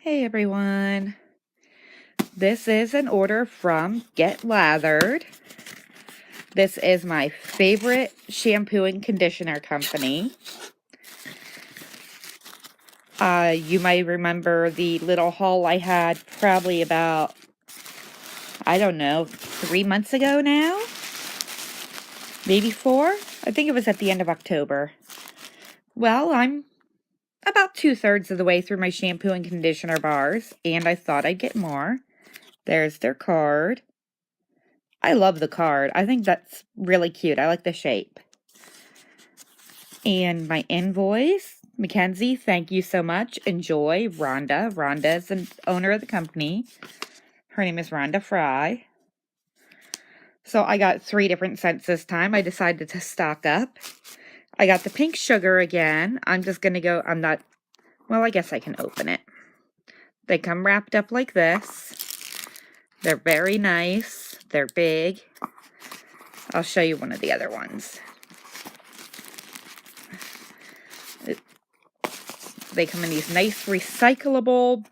Hey everyone, this is an order from Get Lathered. This is my favorite shampoo and conditioner company. You might remember the little haul I had probably about, I don't know, 3 months ago now? Maybe 4? I think it was at the end of October. Well, I'm about 2/3 of the way through my shampoo and conditioner bars, and I thought I'd get more. There's their card. I love the card. I think that's really cute. I like the shape. And my invoice, Mackenzie, thank you so much. Enjoy. Rhonda. Rhonda is the owner of the company. Her name is Rhonda Fry. So I got 3 different scents this time. I decided to stock up. I got the pink sugar again. I'm just going to go, well, I guess I can open it. They come wrapped up like this. They're very nice. They're big. I'll show you one of the other ones. They come in these nice recyclable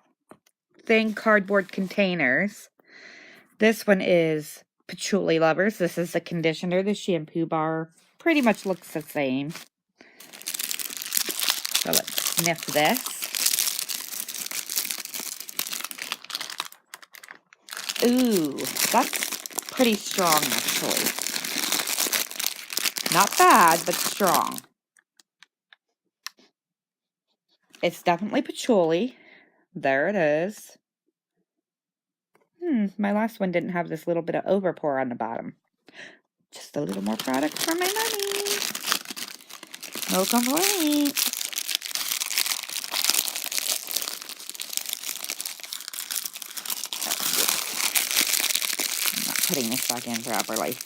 thin cardboard containers. This one is Patchouli Lovers. This is the conditioner. The shampoo bar pretty much looks the same. So let's sniff this. Ooh, that's pretty strong actually. Not bad, but strong. It's definitely patchouli. There it is. My last one didn't have this little bit of overpour on the bottom. Just a little more product for my money. No complaints. I'm not putting this back in properly.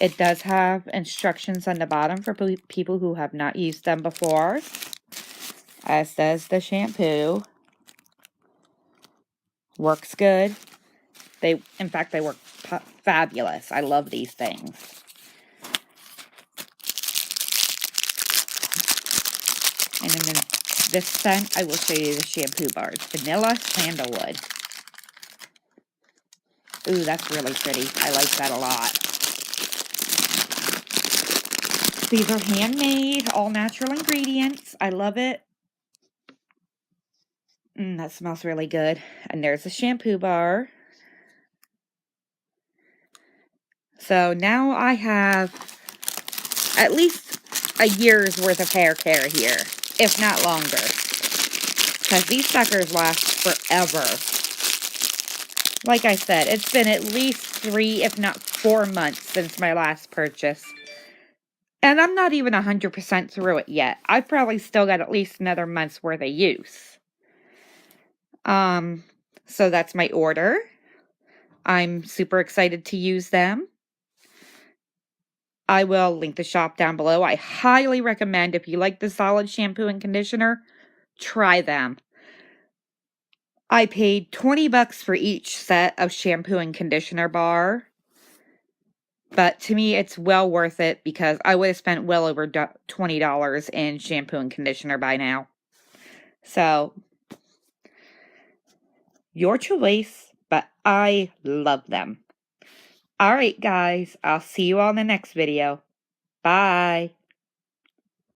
It does have instructions on the bottom for people who have not used them before, as does the shampoo. Works good. In fact, they work fabulous. I love these things. And then in this scent, I will show you the shampoo bars. Vanilla Sandalwood. Ooh, that's really pretty. I like that a lot. These are handmade, all natural ingredients. I love it. That smells really good. And there's a shampoo bar. So now I have at least a year's worth of hair care here, if not longer. Because these suckers last forever. Like I said, it's been at least 3, if not 4 months since my last purchase. And I'm not even 100% through it yet. I've probably still got at least another month's worth of use. So that's my order. I'm super excited to use them. I will link the shop down below. I highly recommend, if you like the solid shampoo and conditioner, try them. I paid $20 for each set of shampoo and conditioner bar. But to me, it's well worth it because I would have spent well over $20 in shampoo and conditioner by now. So, your choice, but I love them. Alright guys, I'll see you all in the next video. Bye!